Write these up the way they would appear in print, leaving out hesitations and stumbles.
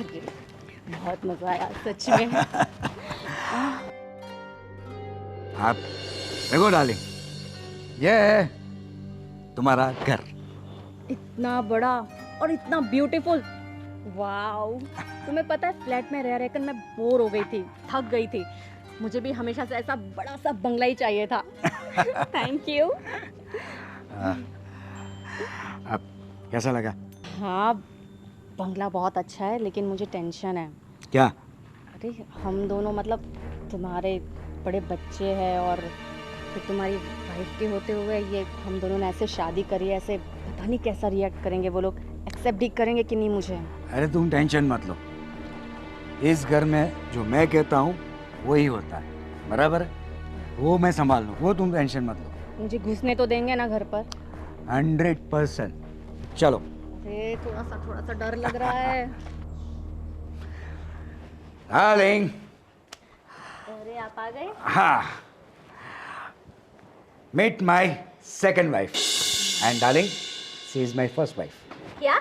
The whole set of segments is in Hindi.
अरे बहुत मजा आया सच में। आप देखो डार्लिंग, ये है तुम्हारा घर। इतना बड़ा और इतना ब्यूटीफुल, वाओ। तुम्हें पता है फ्लैट में रह रहकर मैं बोर हो गई थी, थक गई थी। मुझे भी हमेशा से ऐसा बड़ा सा बंगला ही चाहिए था। Thank you. अब कैसा लगा? हाँ बंगला बहुत अच्छा है, लेकिन मुझे टेंशन है। क्या? अरे हम दोनों मतलब तुम्हारे बड़े बच्चे हैं और फिर तुम्हारी वाइफ के होते हुए ये हम दोनों ने ऐसे शादी करी है, ऐसे पता नहीं कैसा रिएक्ट करेंगे वो लोग, एक्सेप्ट भी करेंगे कि नहीं मुझे। अरे तुम टेंशन मत लो, इस घर में जो मैं कहता हूँ वही होता है, बराबर है? वो मैं संभाल लूँ, वो तुम टेंशन मत लो। मुझे घुसने तो देंगे ना घर पर? 100%। चलो। अरे थोड़ा सा डर लग रहा है। डार्लिंग। अरे आप आ गए? हाँ, meet my second wife and darling she is my first wife. क्या?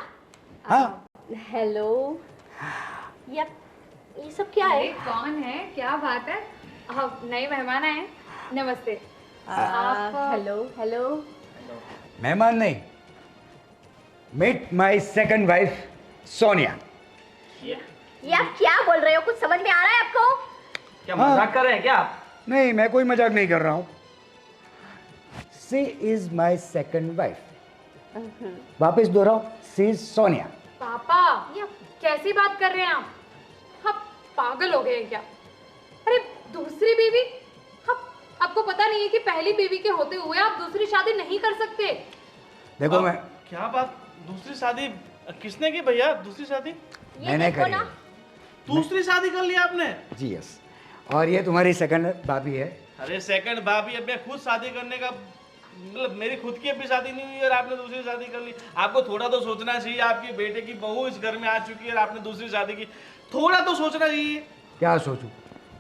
हाँ। हेलो। ये सब क्या है? कौन है? क्या बात है? नए मेहमान आए। नमस्ते। आप हेलो हेलो। मेहमान नहीं, meet my second wife Sonia. ये आप क्या बोल रहे हो? कुछ समझ में आ रहा है आपको? क्या मजाक कर रहे हैं क्या आप? नहीं, मैं कोई मजाक नहीं कर रहा हूँ। She is my second wife. वापस दोहराओ, शी इज सोनिया। पापा कैसी बात कर रहे हैं आप? आप पागल हो गए हैं क्या? अरे दूसरी बीवी? आपको पता नहीं है कि पहली बीवी के होते हुए आप दूसरी शादी नहीं कर सकते? देखो मैं क्या बात? दूसरी शादी किसने की भैया? दूसरी शादी मैंने करी है। दूसरी शादी कर ली आपने? जी यस। और ये तुम्हारी सेकंड भाभी है। अरे सेकंड भाभी, अब मैं खुद शादी करने का मतलब मेरी खुद की अभी शादी नहीं हुई और आपने दूसरी शादी कर ली। आपको थोड़ा तो सोचना चाहिए, आपकी बेटे की बहू इस घर में आ चुकी है और आपने दूसरी शादी की, थोड़ा तो सोचना चाहिए। क्या सोचूं?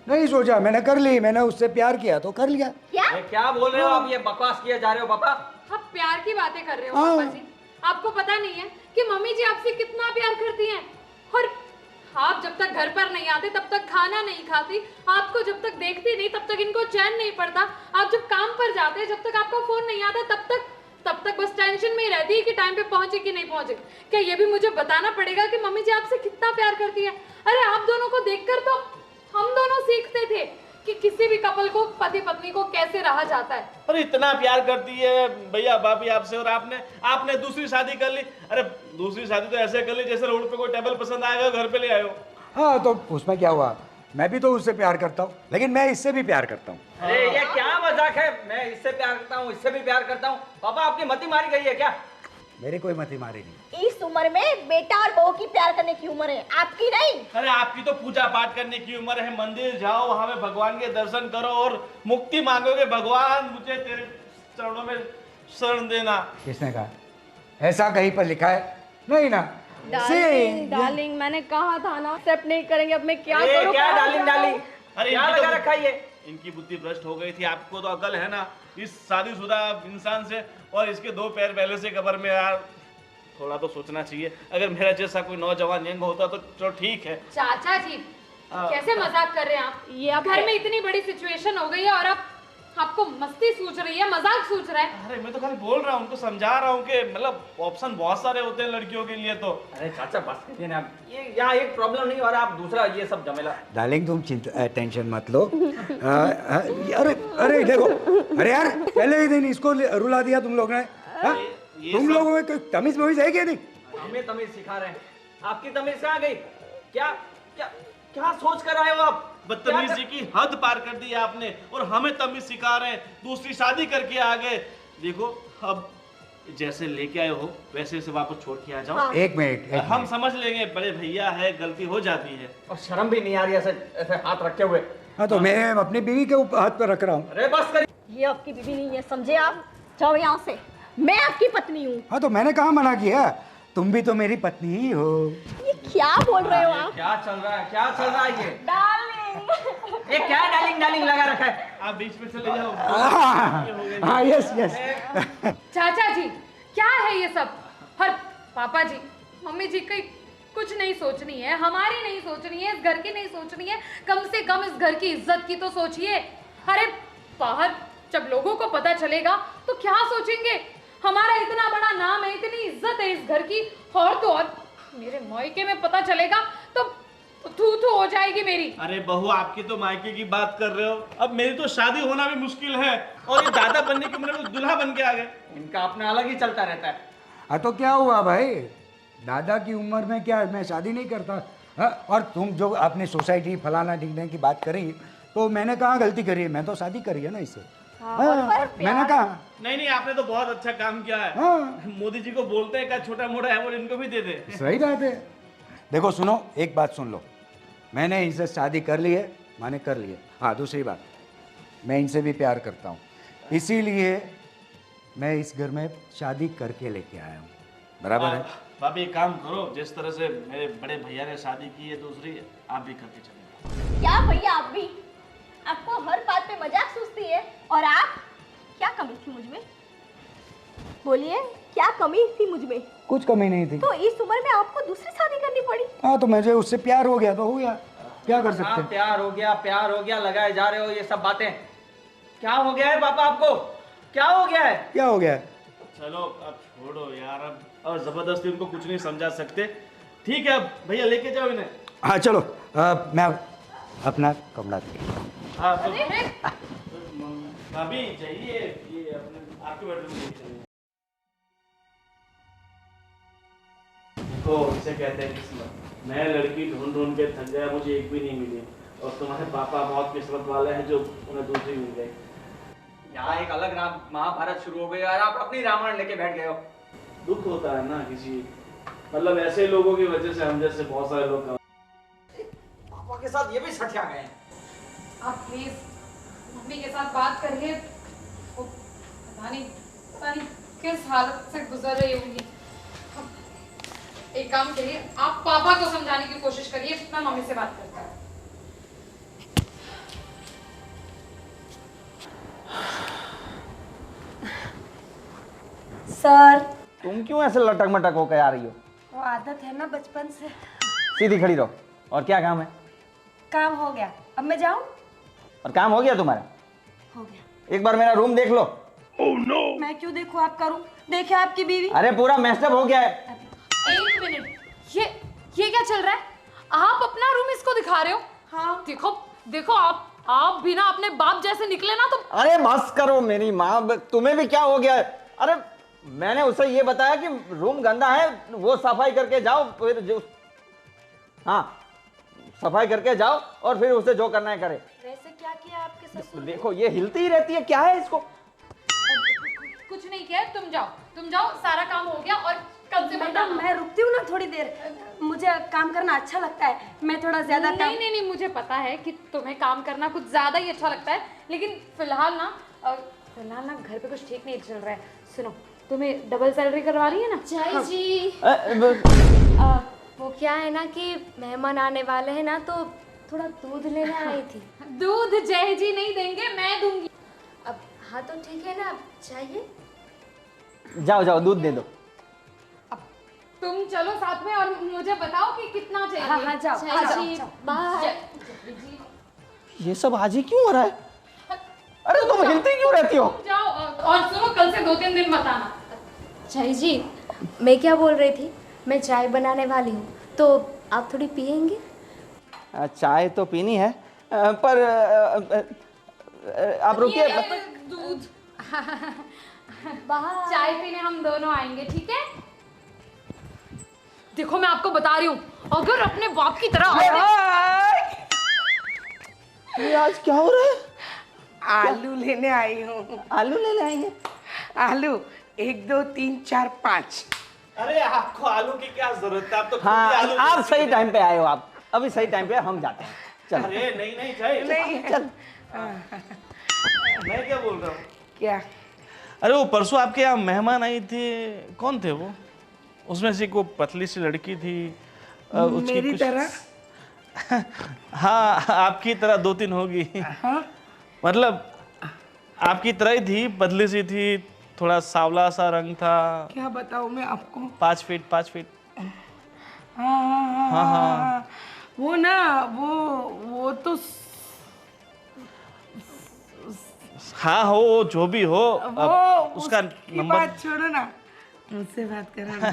नहीं सोचा, मैंने कर ली। मैंने उससे प्यार किया तो कर लिया। ये क्या बोल रहे हो आप? ये बकवास किए जा रहे हो पापा। आप प्यार की बातें कर रहे हो पापा जी। आपको पता नहीं है कि मम्मी जी आपसे कितना प्यार करती हैं, और आप जब तक घर पर नहीं आते तब तक खाना नहीं खाती, आपको जब तक देखती नहीं तब तक इनको चैन नहीं पड़ता, आप जब काम पर जाते जब तक आपका फोन नहीं आता तब तक बस टेंशन में ही रहती है कि टाइम पे पहुंचे कि नहीं पहुंचे। क्या ये भी मुझे बताना पड़ेगा कि मम्मी जी आपसे कितना प्यार करती है? अरे आप दोनों को देखकर तो हम दोनों सीखते थे कि किसी भी कपल को, पति पत्नी को कैसे रहा जाता है। अरे इतना प्यार करती है भैया भाभी आपसे, और आपने दूसरी शादी कर ली। अरे दूसरी शादी तो ऐसे कर ली जैसे रोड पे कोई टेबल पसंद आएगा घर पे ले आयो। हाँ तो उसमें क्या हुआ? मैं भी तो उससे प्यार करता हूँ, लेकिन मैं इससे भी प्यार करता हूँ। अरे ये क्या मजाक है? मैं इससे प्यार करता हूँ, इससे भी प्यार करता हूँ। पापा आपकी मति मारी गई है क्या? मेरी कोई मति मारी नहीं। इस उम्र में बेटा और बहू की प्यार करने की उम्र है, आपकी नहीं। अरे आपकी तो पूजा पाठ करने की उम्र है। मंदिर जाओ, वहां पे भगवान के दर्शन करो और मुक्ति मांगोगे। भगवान मुझे तेरे चरणों में शरण देना। किसने कहा? ऐसा कहीं पर लिखा है? नहीं ना। डार्लिंग मैंने कहा था ना, एक्सेप्ट नहीं करेंगे। अब मैं क्या करूं? क्या डार्लिंग डार्लिंग? अरे क्या लगा रखा है ये? इनकी बुद्धि भ्रष्ट हो गई थी। आपको तो अकल है ना इस शादीशुदा इंसान से, और इसके दो पैर पहले से कब्र में। यार थोड़ा तो सोचना चाहिए। अगर मेरा जैसा कोई नौजवान यंग होता तो चलो ठीक है। चाचा जी कैसे मजाक कर रहे हैं आप? ये आप घर में इतनी बड़ी सिचुएशन हो गई है और आपको मस्ती सूझ रही है, मजाक सूझ रहा है? अरे मैं तो खाली बोल रहा हूँ, उनको समझा रहा हूँ कि मतलब ऑप्शन बहुत सारे होते हैं लड़कियों के लिए। तो अरे चाचा बस करिए ना, ये यहाँ एक प्रॉब्लम नहीं और आप दूसरा ये सब झमेला। डार्लिंग तुम टेंशन मत लो। अरे अरे देखो, अरे यार पहले ही दिन इसको रुला दिया तुम लोग ने। तुम लोगों में कोई तमीज वमीज है क्या? नहीं, हमें तमीज सिखा रहे हैं। आपकी तमीज कहाँ गई? क्या क्या क्या सोच कर आए हो आप? बदतमीजी की हद पार कर दी आपने, और हमें तमीज सिखा रहे हैं। दूसरी शादी करके आ गए। देखो अब जैसे लेके आए हो वैसे से वापस छोड़ के आ जाओ। हाँ। एक मिनट हम समझ लेंगे, बड़े भैया है, गलती हो जाती है। और शर्म भी नहीं आ रही ऐसे ऐसे हाथ रखे हुए? हाँ तो मैं अपनी बीवी के ऊपर हाथ पर रख रहा हूँ। अरे बस करिए। ये आपकी बीवी नहीं है, समझे आप? जाओ यहाँ से, मैं आपकी पत्नी हूँ। हाँ तो मैंने कहाँ मना किया? तुम भी तो मेरी पत्नी ही हो। ये क्या बोल रहे हो आप? क्या चल रहा है? क्या चल रहा है ये? डार्लिंग ये क्या डार्लिंग डार्लिंग लगा रखा है? आप बीच में चले जाओ। हाँ यस यस। चाचा जी क्या है ये सब? और पापा जी, मम्मी जी कुछ नहीं सोचनी है, हमारी नहीं सोचनी है, इस घर की नहीं सोचनी है, कम से कम इस घर की इज्जत की तो सोचिए। अरे बाहर जब लोगों को पता चलेगा तो क्या सोचेंगे? हमारा इतना बड़ा नाम है, इतनी इज्जत है इस घर की, और तो और मेरे मायके में पता चलेगा तो थू थू हो जाएगी मेरी। अरे बहू, आपकी तो मायके की बात कर रहे हो, अब मेरी तो शादी होना भी मुश्किल है, और ये दादा बनने की उम्र में दूल्हा बन के आ गए। इनका अपना अलग ही चलता रहता है। हाँ तो क्या हुआ भाई, दादा की उम्र में क्या मैं शादी नहीं करता? हाँ, और तुम जो आपने सोसाइटी फलाना ढिंगने की बात करी, तो मैंने कहाँ गलती करी है? मैं तो शादी करी है ना इससे। हाँ, मैंने कहा नहीं, आपने तो बहुत अच्छा काम किया है। हाँ। मोदी जी को बोलते हैं, का छोटा मोटा है वो इनको भी दे दे। सही बात है। देखो सुनो, एक बात सुन लो, मैंने इनसे शादी कर ली है, मैंने कर ली है। हाँ, दूसरी बात, मैं इनसे भी प्यार करता हूँ, इसीलिए मैं इस घर में शादी करके लेके आया हूँ। बराबर है? भाभी एक काम करो, जिस तरह से मेरे बड़े भैया ने शादी की है दूसरी, आप भी करके चले। क्या भैया, आप भी? आपको हर बात पे मजाक सूझती है। और आप, क्या कमी थी मुझ में? बोलिए, क्या कमी थी मुझ में? कुछ कमी नहीं थी। तो इस उम्र में आपको दूसरी शादी करनी पड़ी? हाँ, तो मुझे उससे प्यार हो गया तो हो गया, क्या कर सकते हाँ, हैं? प्यार हो गया लगाए जा रहे हो ये सब बातें। क्या हो गया है पापा आपको? क्या हो गया है? क्या हो गया है? चलो अब छोड़ो यार, अब जबरदस्ती उनको कुछ नहीं समझा सकते। ठीक है, अब भैया लेके जाओ इन्हें। हाँ चलो, मैं अपना कमरा देखता हूँ। हाँ तो भाभी चाहिए ये अपने आपके बेडरूम में चलिए। देखो, इसे कहते हैं किस्मत। मैं लड़की ढूंढ ढूंढ के थक गया, मुझे एक भी नहीं मिली, और तुम्हारे पापा बहुत किस्मत वाले हैं जो उन्हें दूसरी मिल गई। यहाँ एक अलग महाभारत शुरू हो गई और आप अपनी रामायण लेके बैठ गए हो। दुख होता है ना किसी, मतलब ऐसे लोगों की वजह से हम जैसे बहुत सारे लोग पापा के साथ ये भी सठिया गए हैं। आप प्लीज मम्मी के साथ बात करिए, वो पता नहीं किस हालत से गुजर रही होगी। एक काम करिए, आप पापा को समझाने की कोशिश करिए, मैं मम्मी से बात करता हूँ। सर, तुम क्यों ऐसे लटक मटक होकर आ रही हो? वो आदत है ना बचपन से। सीधी खड़ी रहो। और क्या काम है? काम हो गया, अब मैं जाऊं? और काम हो गया तुम्हारा? हो गया। एक बार मेरा रूम देख लो। मैं क्यों देखूं आपका रूम? देखे आपकी बीवी। अरे पूरा मेस्टअप हो गया है। एक मिनट, ये क्या चल रहा है? आप अपना रूम इसको दिखा रहे हो? हाँ। देखो आप भी ना अपने बाप जैसे निकले ना तो। अरे बस करो मेरी माँ, तुम्हें भी क्या हो गया है? अरे मैंने उसे ये बताया कि रूम गंदा है, वो सफाई करके जाओ, फिर जो हाँ सफाई करके जाओ और फिर उसे जो करना है करे। वैसे क्या किया आपके ससुर? देखो ये हिलती ही रहती है, क्या है इसको? कुछ नहीं किया, तुम जाओ, सारा काम हो गया। और कब से मैडम मैं रुकती हूँ ना थोड़ी देर, मुझे काम करना अच्छा लगता है। मैं थोड़ा ज्यादा नहीं, मुझे पता है कि तुम्हें काम करना कुछ ज्यादा ही अच्छा लगता है, लेकिन फिलहाल ना घर पे कुछ ठीक नहीं चल रहा है। सुनो, तुम्हें डबल सैलरी करवा रही है ना? जय जी। वो क्या है ना कि मेहमान आने वाले हैं ना, तो थोड़ा दूध लेने आई थी। दूध जय जी नहीं देंगे, मैं दूंगी। अब हाँ तो ठीक है ना, चाहिए? जाओ दूध दे दो। तुम चलो साथ में और मुझे बताओ कि कितना चाहिए। हाँ जाओ। जय जी, बाय। ये सब आज ही क्यों हो रहा है? अरे तुम हिलती क्यों रहती हो? तुम जाओ और सुनो, कल से 2-3 दिन बताना। जय जी, मैं क्या बोल रही थी, मैं चाय बनाने वाली हूँ, तो आप थोड़ी पियेंगे? चाय तो पीनी है, पर आप रुकिए। दूध बाय। चाय पीने हम दोनों आएंगे, ठीक है? देखो मैं आपको बता रही हूँ, अगर अपने बाप की तरह ये आज क्या हो रहा है? आलू लेने आई हूँ। आलू लेने आई है? आलू 1 2 3 4 5। अरे आपको आलू की क्या जरूरत है? आप तो खुद ही हाँ आलू आप सही टाइम पे आए हो। आप अभी सही टाइम पे, हम जाते हैं। चल। अरे नहीं जय, नहीं चल। मैं क्या बोल रहा हूँ? क्या? अरे वो परसों आपके यहाँ मेहमान आई थी, कौन थे वो? उसमें से को पतली सी लड़की थी, उसकी मेरी तरह? हाँ आपकी तरह 2-3 होगी। हाँ? मतलब आपकी तरह ही थी, पतली सी थी, थोड़ा सांवला सा रंग था। क्या बताऊँ मैं आपको? 5 फीट हाँ हाँ, वो ना वो तो हाँ हो जो भी हो, वो अब उसका उसकी नंबर बात छोड़ो ना, मुझसे बात करो ना।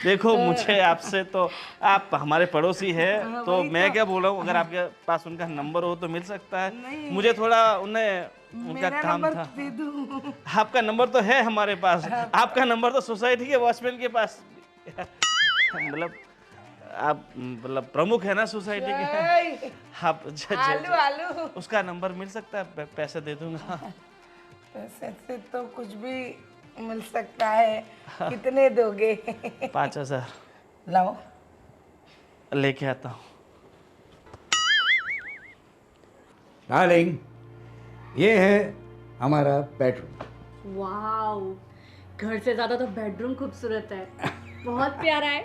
देखो मुझे आपसे तो, आप हमारे पड़ोसी है तो वही मैं तो। क्या बोल रहा हूँ, अगर आपके पास उनका नंबर हो तो मिल सकता है। नहीं। मुझे थोड़ा उन्हें उनका मेरा काम नंबर था। दे दूँ? आपका नंबर तो है हमारे पास, आपका नंबर तो सोसाइटी के वॉचमैन के पास मतलब आप मतलब प्रमुख है ना सोसाइटी के। आप आलू आलू, उसका नंबर मिल सकता है, पैसे दे दूंगा। पैसे से तो कुछ भी मिल सकता है। कितने दोगे? 5,000 लाओ। लेके आता हूँ। डार्लिंग, ये है हमारा बेडरूम। वाओ, घर से ज्यादा तो बेडरूम खूबसूरत है, बहुत प्यारा है।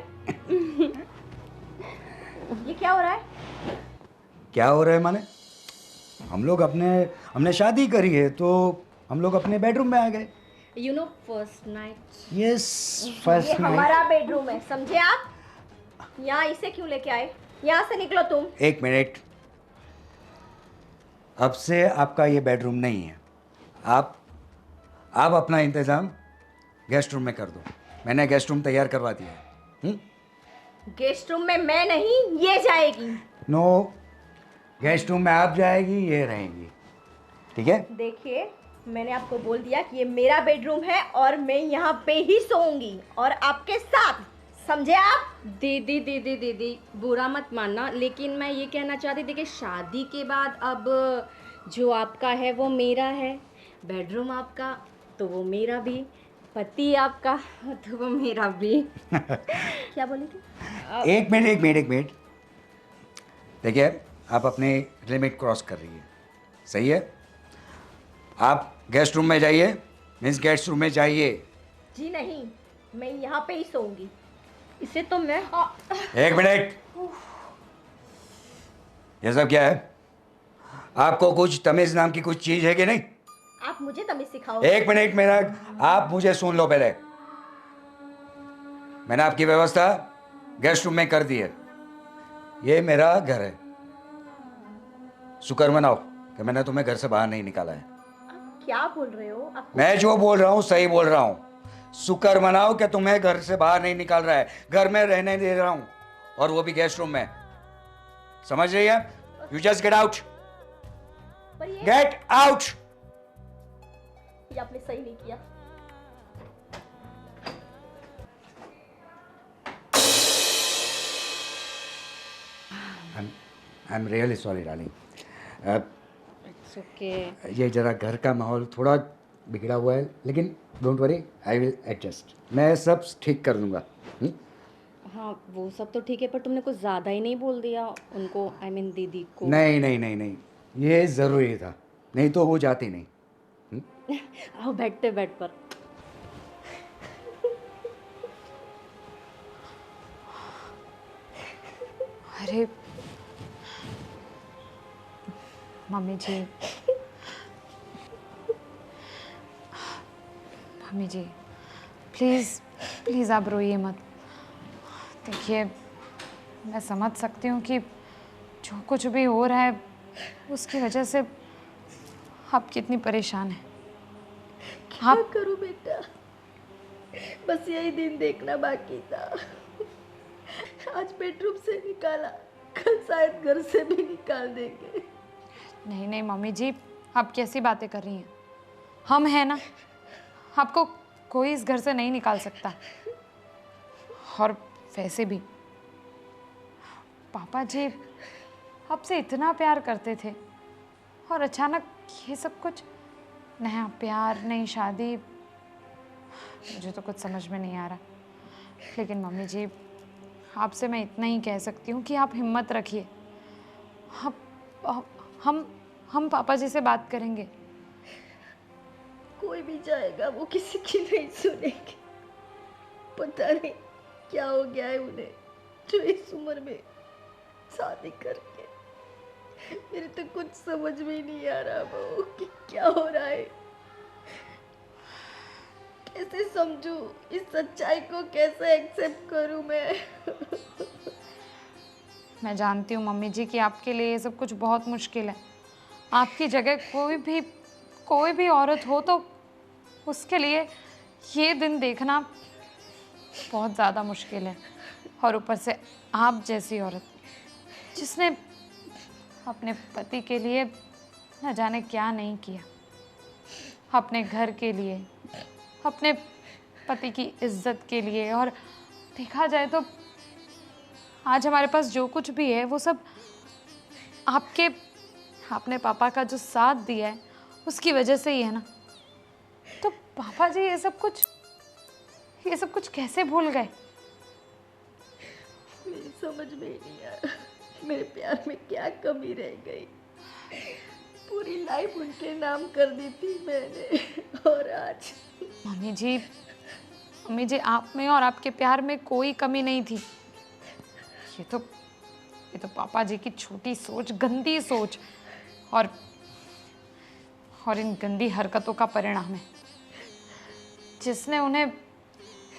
ये क्या हो रहा है? क्या हो रहा है माने? हमने शादी करी है तो हम लोग अपने बेडरूम में आ गए। You know first night. Yes, ये फर्स्ट नाइट। हमारा बेडरूम है, समझे आप? यहाँ इसे क्यों लेके आए? यहाँ से निकलो तुम। एक मिनट, अब से आपका ये बेडरूम नहीं है। आप अपना इंतजाम गेस्ट रूम में कर दो। मैंने गेस्ट रूम तैयार करवा दिया है। गेस्ट रूम में मैं नहीं, ये जाएगी। नो, गेस्ट रूम में आप जाएगी, ये रहेंगी, ठीक है? देखिए, मैंने आपको बोल दिया कि ये मेरा बेडरूम है और मैं यहाँ पे ही सोऊंगी और आपके साथ, समझे आप? दीदी दीदी दीदी, बुरा मत मानना, लेकिन मैं ये कहना चाहती थी कि शादी के बाद अब जो आपका है वो मेरा है, बेडरूम आपका तो वो मेरा भी, पति आपका तो वो मेरा भी। क्या बोली थी? एक मिनट। देखिए, आप अपनी लिमिट क्रॉस कर रही है, सही है? आप गेस्ट रूम में जाइए, मीन्स गेस्ट रूम में जाइए। जी नहीं, मैं यहाँ पे ही सोऊंगी। इसे तो मैं एक मिनट, ये सब क्या है? आपको कुछ तमीज नाम की कुछ चीज है कि नहीं? आप मुझे तमीज सिखाओ। एक मिनट मेरा, आप मुझे सुन लो पहले। मैंने आपकी व्यवस्था गेस्ट रूम में कर दी है। ये मेरा घर है। शुक्र मनाओ कि मैंने तुम्हें घर से बाहर नहीं निकाला है। आप क्या बोल रहे हो? मैं जो बोल रहा हूँ सही बोल रहा हूँ। शुक्र मनाओ कि तुम्हें घर से बाहर नहीं निकाल रहा है, घर में रहने दे रहा हूँ, और वो भी गेस्ट रूम में। समझ रही है? You just get out, get out. ये आपने सही नहीं किया। I am really sorry darling. It's okay. ये जरा घर का माहौल थोड़ा बिगड़ा हुआ है, लेकिन don't worry, I will adjust. मैं सब ठीक कर दूंगा। हाँ, वो सब तो ठीक है, पर तुमने कुछ ज़्यादा ही नहीं बोल दिया उनको, आई मीन दीदी को। नहीं, ये ज़रूरी था, नहीं तो वो जाती नहीं। आओ बैठते बेड पर। अरे mummy ji, mummy ji, please please आप रोइए मत। देखिए, मैं समझ सकती हूँ कि जो कुछ भी हो रहा है उसकी वजह से आप कितनी परेशान हैं। क्या करूं बेटा, बस यही दिन देखना बाकी था। आज बेडरूम से निकाला, कल शायद घर से भी निकाल देंगे। नहीं मम्मी जी, आप कैसी बातें कर रही हैं? हम हैं ना, आपको कोई इस घर से नहीं निकाल सकता। और वैसे भी पापा जी आपसे इतना प्यार करते थे और अचानक ये सब कुछ, नया प्यार, नई शादी, मुझे तो कुछ समझ में नहीं आ रहा। लेकिन मम्मी जी, आपसे मैं इतना ही कह सकती हूँ कि आप हिम्मत रखिए। हम पापा जी से बात करेंगे। कोई भी जाएगा, वो किसी की नहीं सुनेंगे। पता नहीं क्या हो गया है उन्हें, जो इस उम्र में शादी करके। मेरे तो कुछ समझ में ही नहीं आ रहा वो कि क्या हो रहा है। कैसे समझूं इस सच्चाई को, कैसे एक्सेप्ट करूं मैं? मैं जानती हूँ मम्मी जी कि आपके लिए ये सब कुछ बहुत मुश्किल है। आपकी जगह कोई भी औरत हो तो उसके लिए ये दिन देखना बहुत ज़्यादा मुश्किल है। और ऊपर से आप जैसी औरत जिसने अपने पति के लिए न जाने क्या नहीं किया, अपने घर के लिए, अपने पति की इज्जत के लिए। और देखा जाए तो आज हमारे पास जो कुछ भी है वो सब आपने पापा का जो साथ दिया है उसकी वजह से ही है ना। तो पापा जी ये सब कुछ कैसे भूल गए? मेरी समझ में ही नहीं आ रहा मेरे प्यार में क्या कमी रह गई। पूरी लाइफ उनके नाम कर दी थी मैंने, और आज मम्मी जी आप में और आपके प्यार में कोई कमी नहीं थी। ये तो पापा जी की छोटी सोच, गंदी सोच और इन गंदी हरकतों का परिणाम है जिसने उन्हें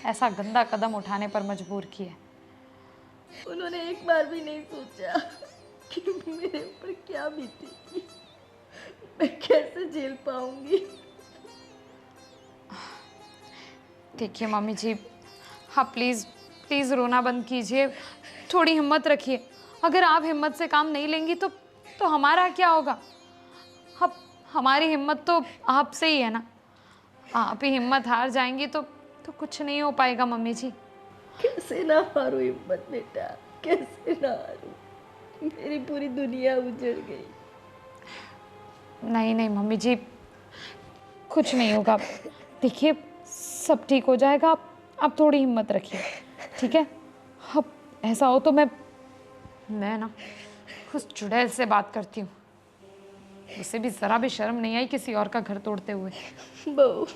ऐसा गंदा कदम उठाने पर मजबूर किया। उन्होंने एक बार भी नहीं सोचा कि मेरे ऊपर क्या बीतेगी, मैं कैसे झेल पाऊंगी। देखिए मम्मी जी, आप प्लीज़ रोना बंद कीजिए, थोड़ी हिम्मत रखिए। अगर आप हिम्मत से काम नहीं लेंगी तो हमारा क्या होगा? अब हमारी हिम्मत तो आपसे ही है ना। आप ही हिम्मत हार जाएंगी तो कुछ नहीं हो पाएगा मम्मी जी। कैसे ना हारू हिम्मत बेटा, कैसे ना हारू। मेरी पूरी दुनिया उजड़ गई। नहीं मम्मी जी, कुछ नहीं होगा। देखिए सब ठीक हो जाएगा। आप थोड़ी हिम्मत रखिए, ठीक है? अब ऐसा हो तो मैं ना उस चुड़ैल से बात करती हूँ। उसे भी ज़रा भी शर्म नहीं आई किसी और का घर तोड़ते हुए। बहू,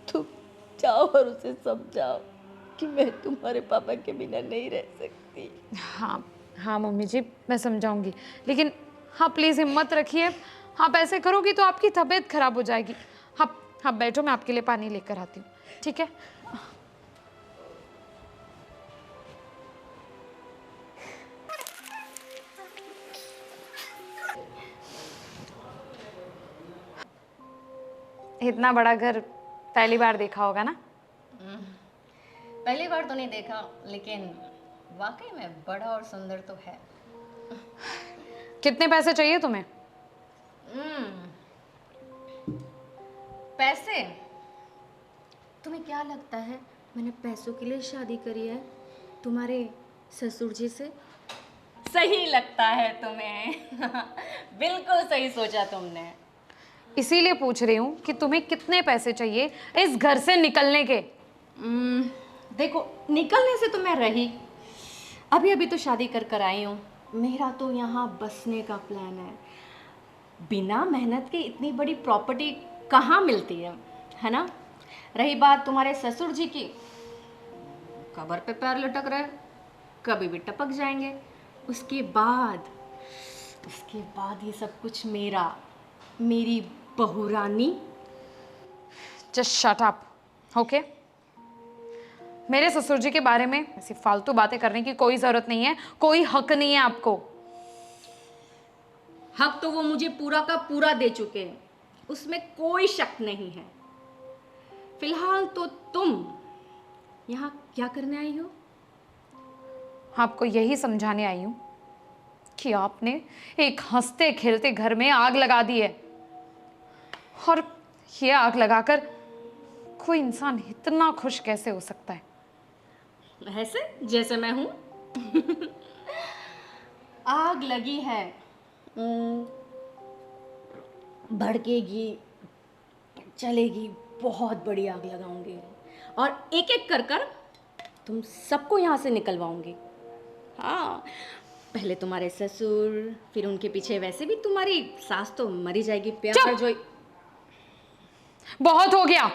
तुम जाओ और उसे समझाओ कि मैं तुम्हारे पापा के बिना नहीं रह सकती। हाँ मम्मी जी, मैं समझाऊंगी, लेकिन हाँ प्लीज़ हिम्मत रखिए। आप ऐसे करोगी तो आपकी तबीयत खराब हो जाएगी। आप बैठो, मैं आपके लिए पानी लेकर आती हूँ, ठीक है? इतना बड़ा घर पहली बार देखा होगा ना? पहली बार तो नहीं देखा, लेकिन वाकई में बड़ा और सुंदर तो है। कितने पैसे चाहिए तुम्हें? पैसे? तुम्हें क्या लगता है मैंने पैसों के लिए शादी करी है तुम्हारे ससुर जी से? सही लगता है तुम्हें। बिल्कुल सही सोचा तुमने। इसीलिए पूछ रही हूँ कि तुम्हें कितने पैसे चाहिए इस घर से निकलने के? देखो, निकलने से तो मैं रही, अभी तो शादी कर आई हूँ। मेरा तो यहाँ बसने का प्लान है। बिना मेहनत के इतनी बड़ी प्रॉपर्टी कहाँ मिलती है ना? रही बात तुम्हारे ससुर जी की, कबर पे पैर लटक रहे, कभी भी टपक जाएंगे। उसके बाद ये सब कुछ मेरी बहू रानी। Just shut up, okay? मेरे ससुर जी के बारे में ऐसी फालतू बातें करने की कोई जरूरत नहीं है, कोई हक नहीं है आपको। हक तो वो मुझे पूरा का पूरा दे चुके हैं, उसमें कोई शक नहीं है। फिलहाल तो तुम यहाँ क्या करने आई हो? आपको यही समझाने आई हूँ कि आपने एक हंसते खेलते घर में आग लगा दी है, और ये आग लगाकर कोई इंसान इतना खुश कैसे हो सकता है? ऐसे जैसे मैं हूँ। आग लगी है, भड़केगी, चलेगी, बहुत बड़ी आग लगाऊंगी और एक एक कर तुम सबको यहाँ से निकलवाऊंगी। हाँ, पहले तुम्हारे ससुर, फिर उनके पीछे वैसे भी तुम्हारी सास तो मरी जाएगी। प्यार जो बहुत हो गया,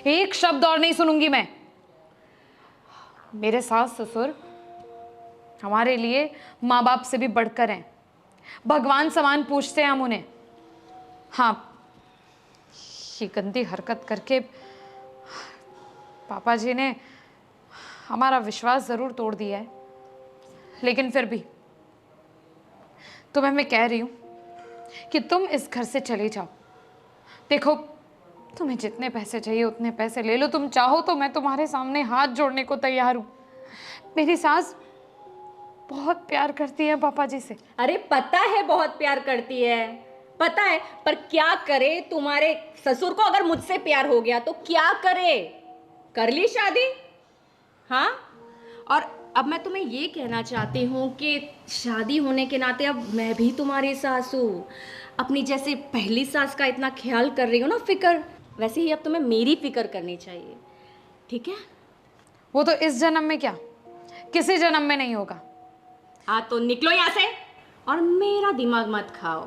एक शब्द और नहीं सुनूंगी मैं। मेरे सास ससुर हमारे लिए माँ बाप से भी बढ़कर हैं, भगवान समान पूछते हैं हम उन्हें। हाँ, ये गंदी हरकत करके पापा जी ने हमारा विश्वास ज़रूर तोड़ दिया है, लेकिन फिर भी तुम्हें मैं कह रही हूँ कि तुम इस घर से चले जाओ। देखो, तुम्हें जितने पैसे चाहिए उतने पैसे ले लो, तुम चाहो तो मैं तुम्हारे सामने हाथ जोड़ने को तैयार हूँ। मेरी सास बहुत प्यार करती है पापा जी से। अरे पता है बहुत प्यार करती है, पता है, पर क्या करे, तुम्हारे ससुर को अगर मुझसे प्यार हो गया तो क्या करे? कर ली शादी? हाँ, और अब मैं तुम्हें ये कहना चाहती हूँ कि शादी होने के नाते अब मैं भी तुम्हारी सास हूँ। अपनी जैसे पहली सास का इतना ख्याल कर रही हो ना, फिक्र, वैसे ही अब तुम्हें मेरी फिक्र करनी चाहिए, ठीक है? वो तो इस जन्म में क्या, किसी जन्म में नहीं होगा। हाँ तो निकलो यहाँ से और मेरा दिमाग मत खाओ।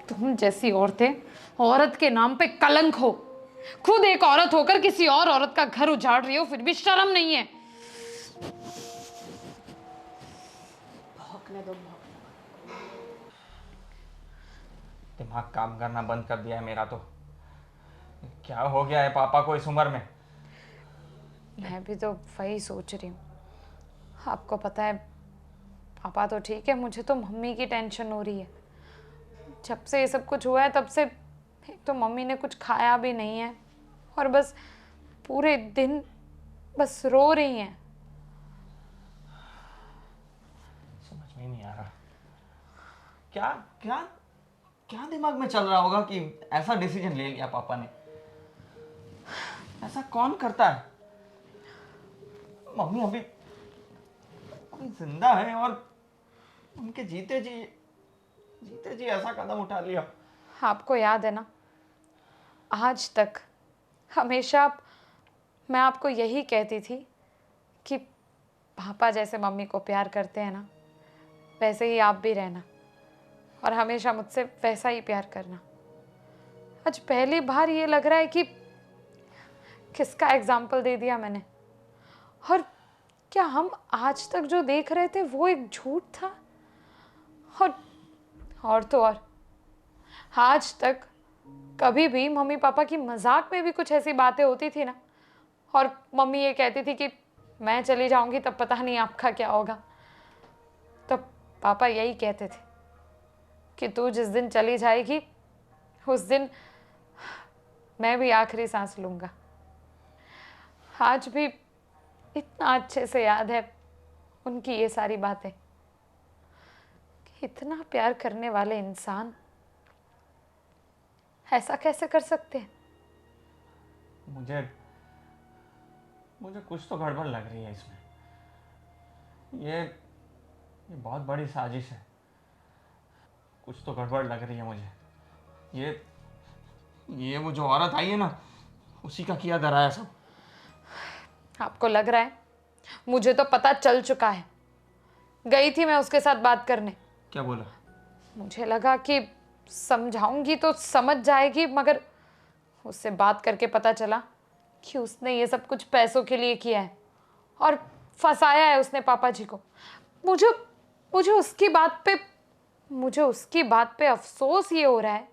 तुम जैसी औरतें औरत के नाम पे कलंक हो। खुद एक औरत होकर किसी और औरत का घर उजाड़ रही हो, फिर भी शर्म नहीं है। भौंकने दो, दिमाग काम करना बंद कर दिया है मेरा तो। क्या हो गया है पापा को इस उम्र में? मैं भी तो वही सोच रही हूँ। आपको पता है, पापा तो ठीक है, मुझे तो मम्मी की टेंशन हो रही है। जब से ये सब कुछ हुआ है तब से एक तो मम्मी ने कुछ खाया भी नहीं है और बस पूरे दिन बस रो रही हैं। समझ में नहीं आ रहा क्या क्या क्या दिमाग में चल रहा होगा कि ऐसा डिसीजन ले लिया पापा ने। ऐसा कौन करता है? मम्मी अभी जिंदा है और उनके जीते जी ऐसा कदम उठा लिया। आपको याद है ना, आज तक हमेशा मैं आपको यही कहती थी कि पापा जैसे मम्मी को प्यार करते हैं ना, वैसे ही आप भी रहना और हमेशा मुझसे वैसा ही प्यार करना। आज पहली बार ये लग रहा है कि किसका एग्जाम्पल दे दिया मैंने, और क्या हम आज तक जो देख रहे थे वो एक झूठ था? और तो और आज तक कभी भी मम्मी पापा की मजाक में भी कुछ ऐसी बातें होती थी ना, और मम्मी ये कहती थी कि मैं चली जाऊंगी तब पता नहीं आपका क्या होगा, तब पापा यही कहते थे कि तू जिस दिन चली जाएगी उस दिन मैं भी आखिरी सांस लूंगा। आज भी इतना अच्छे से याद है उनकी ये सारी बातें कि इतना प्यार करने वाले इंसान ऐसा कैसे कर सकते हैं। मुझे कुछ तो गड़बड़ लग रही है इसमें। ये बहुत बड़ी साजिश है। कुछ तो गड़बड़ लग रही है मुझे। ये वो जो औरत आई है ना, उसी का किया धराया सब। आपको लग रहा है? मुझे तो पता चल चुका है। गई थी मैं उसके साथ बात करने। क्या बोला? मुझे लगा कि समझाऊंगी तो समझ जाएगी, मगर उससे बात करके पता चला कि उसने ये सब कुछ पैसों के लिए किया है और फंसाया है उसने पापा जी को। मुझे उसकी बात पे अफसोस ये हो रहा है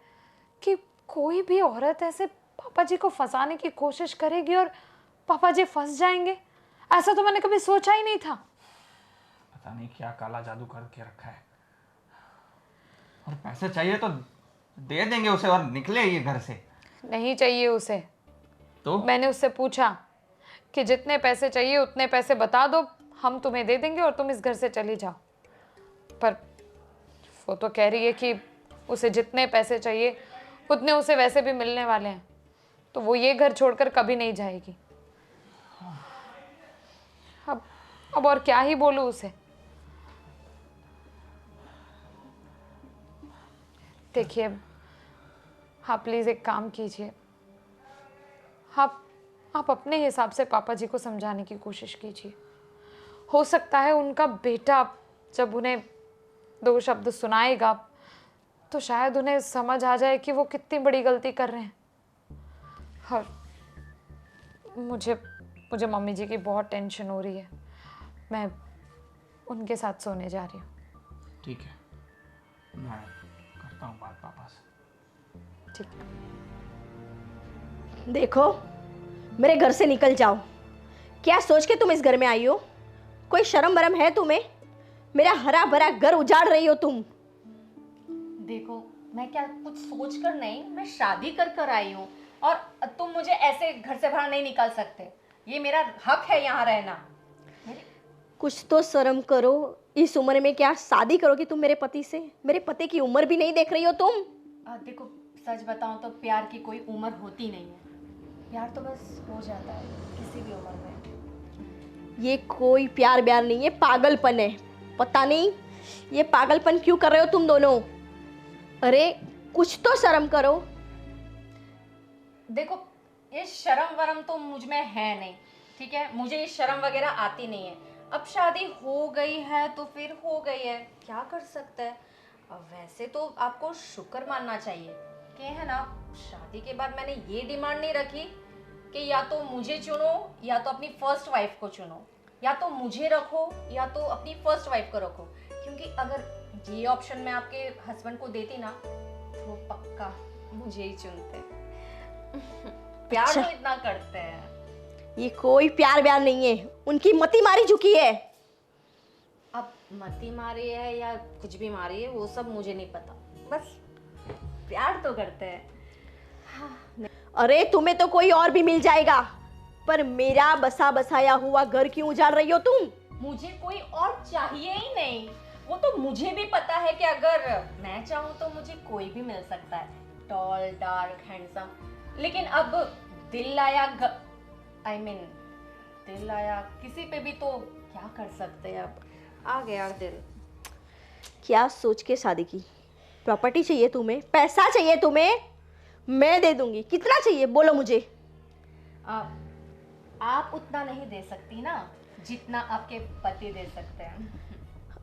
कि कोई भी औरत ऐसे पापा जी को फंसाने की कोशिश करेगी और पापा जी फंस जाएंगे। ऐसा तो मैंने कभी सोचा ही नहीं था। पता नहीं क्या काला जादू करके रखा है। और पैसे चाहिए तो दे देंगे उसे और निकले ये घर से। नहीं चाहिए उसे तो मैंने उससे पूछा कि जितने पैसे चाहिए उतने पैसे बता दो, हम तुम्हें दे देंगे और तुम इस घर से चली जाओ। पर वो तो कह रही है कि उसे जितने पैसे चाहिए उतने उसे वैसे भी मिलने वाले हैं, तो वो ये घर छोड़कर कभी नहीं जाएगी। अब और क्या ही बोलूं उसे। देखिए, आप प्लीज एक काम कीजिए, आप अपने हिसाब से पापा जी को समझाने की कोशिश कीजिए। हो सकता है उनका बेटा जब उन्हें 2 शब्द सुनाएगा तो शायद उन्हें समझ आ जाए कि वो कितनी बड़ी गलती कर रहे हैं। और मुझे मम्मी जी की बहुत टेंशन हो रही है। मैं उनके साथ सोने जा रही हूँ। ठीक है, मैं करता हूँ बात पापा से। ठीक है। देखो, मेरे घर से निकल जाओ। क्या सोच के तुम इस घर में आई हो? कोई शर्म वरम है तुम्हें? मेरा हरा भरा घर उजाड़ रही हो तुम। देखो, मैं क्या कुछ सोच कर नहीं, मैं शादी कर कर आई हूँ और तुम मुझे ऐसे घर से बाहर नहीं निकाल सकते। ये मेरा हक है यहाँ रहना। कुछ तो शर्म करो। इस उम्र में क्या शादी करोगी तुम मेरे पति से? मेरे पति की उम्र भी नहीं देख रही हो तुम। देखो, सच बताऊं तो प्यार की कोई उम्र होती नहीं है। प्यार तो बस हो जाता है किसी भी उम्र में। ये कोई प्यार ब्यार नहीं है, पागलपन है। पता नहीं ये पागलपन क्यों कर रहे हो तुम दोनों। अरे कुछ तो शर्म करो। देखो, ये शर्म वरम तो मुझ में है नहीं, ठीक है? मुझे ये शर्म वगैरह आती नहीं है। अब शादी हो गई है तो फिर हो गई है, क्या कर सकते हैं। अब वैसे तो आपको शुक्र मानना चाहिए कि है ना, शादी के बाद मैंने ये डिमांड नहीं रखी कि या तो मुझे चुनो या तो अपनी फर्स्ट वाइफ को चुनो, या तो मुझे रखो या तो अपनी फर्स्ट वाइफ को रखो। क्योंकि अगर ये ऑप्शन मैं आपके हस्बैंड को देती ना तो पक्का मुझे ही चुनते। प्यार अच्छा। तो इतना करते हैं। ये कोई प्यार ब्यार नहीं है, उनकी मति मारी चुकी है। अब मती मारी है या कुछ भी मारी है वो सब मुझे नहीं पता, बस प्यार तो करते हैं। अरे तुम्हें तो कोई और भी मिल जाएगा, पर मेरा बसा बसाया हुआ घर क्यों उजाड़ रही हो तुम? मुझे कोई और चाहिए ही नहीं। वो तो मुझे भी पता है कि अगर मैं चाहूँ तो मुझे कोई भी मिल सकता है, टॉल, डार्क, हैंडसम। लेकिन अब दिल आया दिल आया किसी पे भी तो क्या कर सकते हैं। अब आ गया दिल। क्या सोच के शादी की? प्रॉपर्टी चाहिए तुम्हें? पैसा चाहिए तुम्हें? मैं दे दूंगी। कितना चाहिए बोलो मुझे। आप उतना नहीं दे सकती ना जितना आपके पति दे सकते हैं।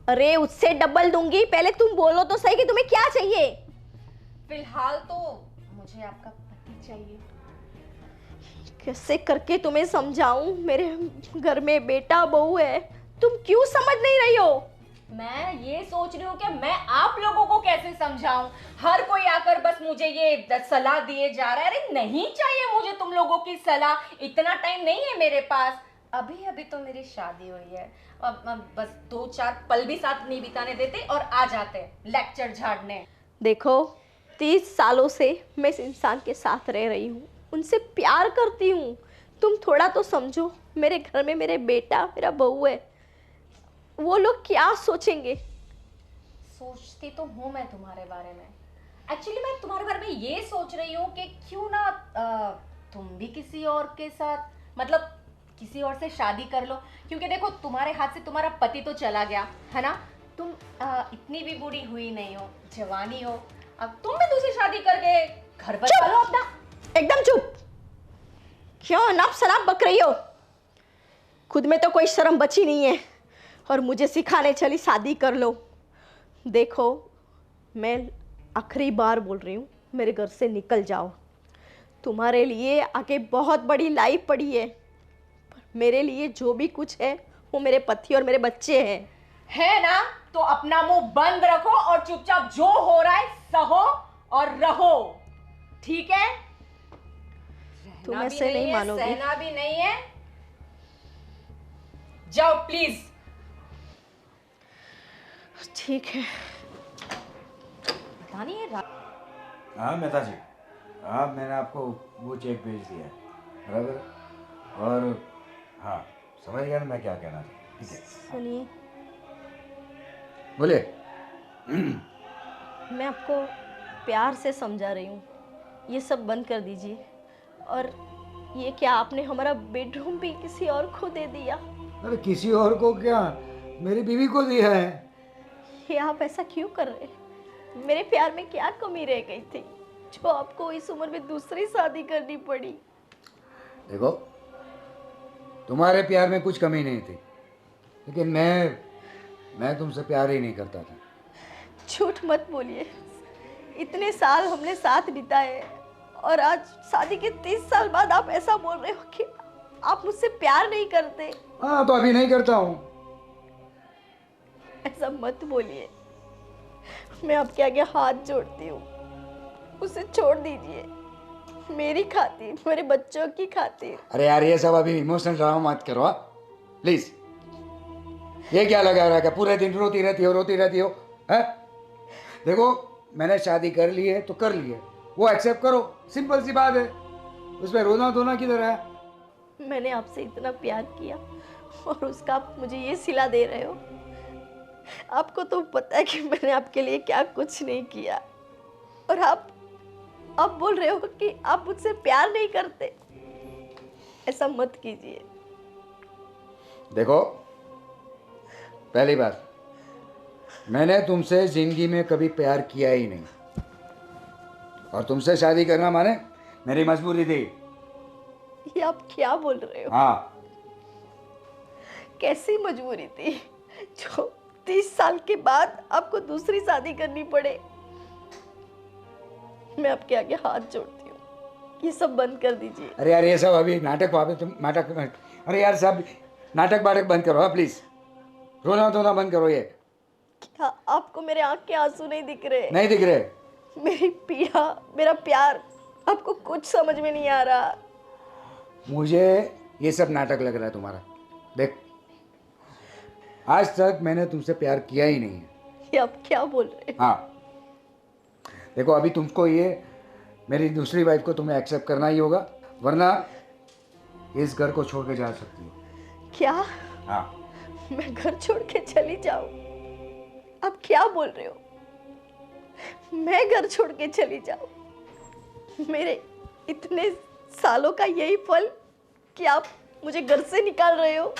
अरे उससे डबल दूंगी। पहले तुम बोलो तो सही कि तुम्हें क्या चाहिए। फिलहाल तो मुझे आपका पति चाहिए। कैसे करके तुम्हें समझाऊं? मेरे घर में बेटा बहू है, तुम क्यों समझ नहीं रही हो? मैं ये सोच रही हूँ कि मैं आप लोगों को कैसे समझाऊं। हर कोई आकर बस मुझे ये सलाह दिए जा रहा है। अरे नहीं चाहिए मुझे तुम लोगों की सलाह, इतना टाइम नहीं है मेरे पास। अभी अभी तो मेरी शादी हुई है, अब बस 2-4 पल भी साथ नहीं बिताने देते और आ जाते लेक्चर झाड़ने। देखो, 30 सालों से मैं इस इंसान के साथ रह रही हूँ, उनसे प्यार करती हूँ। तुम थोड़ा तो समझो। मेरे घर में मेरे बेटा, मेरा बहू है, वो लोग क्या सोचेंगे? सोचती तो हूँ मैं तुम्हारे बारे में। एक्चुअली मैं तुम्हारे बारे में ये सोच रही हूँ कि क्यों ना तुम भी किसी और के साथ, मतलब किसी और से शादी कर लो। क्योंकि देखो, तुम्हारे हाथ से तुम्हारा पति तो चला गया है ना, तुम इतनी भी बूढ़ी हुई नहीं हो, जवानी हो। अब तुम भी दूसरी शादी करके घर बचा लो अपना। एकदम चुप। क्यों अनाप शनाप बक रही हो? खुद में तो कोई शर्म बची नहीं है और मुझे सिखाने चली शादी कर लो। देखो, मैं आखिरी बार बोल रही हूँ, मेरे घर से निकल जाओ। तुम्हारे लिए आगे बहुत बड़ी लाइफ पड़ी है, पर मेरे लिए जो भी कुछ है वो मेरे पति और मेरे बच्चे हैं। है ना, तो अपना मुंह बंद रखो और चुपचाप जो हो रहा है सहो और रहो, ठीक है? तुम रहना भी ऐसे नहीं है, मानोगी। सहना भी नहीं है। जाओ प्लीज। ठीक है। पता नहीं है हाँ मेहता जी, हाँ मैंने आपको वो चेक भेज दिया है बराबर। और हाँ, समझ गया ना मैं क्या कहना था? ठीक है, सुनिए, बोलिए। मैं आपको प्यार से समझा रही हूँ, ये सब बंद कर दीजिए। और ये क्या आपने हमारा बेडरूम भी किसी और को दे दिया? अरे किसी और को क्या, मेरी बीवी को दिया है। ये आप ऐसा क्यों कर रहे हैं? मेरे प्यार में क्या कमी रह गई थी जो आपको इस उम्र में दूसरी शादी करनी पड़ी? देखो, तुम्हारे प्यार में कुछ कमी नहीं थी, लेकिन मैं तुमसे प्यार ही नहीं करता था। झूठ मत बोलिए। इतने साल हमने साथ बिताए और आज शादी के 30 साल बाद आप ऐसा बोल रहे हो कि आप मुझसे प्यार नहीं करते। हाँ, तो अभी नहीं करता हूँ। ऐसा मत बोलिए। मैं आपके आगे हाथ जोड़ती हूँ, उसे छोड़ दीजिए। मेरी खातिर, मेरे बच्चों की खातिर। अरे यार ये सब अभी इमोशनल ड्रामा मत करो प्लीज। ये क्या लगा रहा है पूरे दिन रोती रहती हो हैं? देखो मैंने शादी कर ली है तो कर ली है, वो एक्सेप्ट करो, सिंपल सी बात है, उसमें रोना धोना किधर है? मैंने आपसे इतना प्यार किया और उसका आप मुझे ये सिला दे रहे हो। आपको तो पता है कि मैंने आपके लिए क्या कुछ नहीं किया, और आप बोल रहे हो कि आप मुझसे प्यार नहीं करते। ऐसा मत कीजिए। देखो पहली बात, मैंने तुमसे जिंदगी में कभी प्यार किया ही नहीं, और तुमसे शादी करना माने मेरी मजबूरी थी। ये आप क्या बोल रहे हो? हाँ, कैसी मजबूरी थी जो 30 साल के बाद आपको दूसरी शादी करनी पड़े? मैं आपके आगे हाथ जोड़ती हूँ, ये सब बंद कर दीजिए। अरे यार ये सब अभी नाटक अरे यार सब नाटक बाटक बंद करो प्लीज, रोना धोना बंद करो। ये क्या आपको मेरे आंख के आंसू नहीं दिख रहे? नहीं दिख रहे? मेरी पीड़ा, मेरा प्यार आपको कुछ समझ में नहीं आ रहा। मुझे ये सब नाटक लग रहा है तुम्हारा। देख आज तक मैंने तुमसे प्यार किया ही नहीं है। ये आप क्या बोल रहे हैं? हाँ देखो अभी तुमको ये मेरी दूसरी वाइफ को तुम्हें एक्सेप्ट करना ही होगा, वरना इस घर को छोड़ के जा सकती हो। क्या? हाँ। मैं घर छोड़ के चली जाऊं? आप क्या बोल रहे हो? मैं घर छोड़ के चली जाऊं? मेरे इतने सालों का यही फल कि आप मुझे घर से निकाल रहे हो?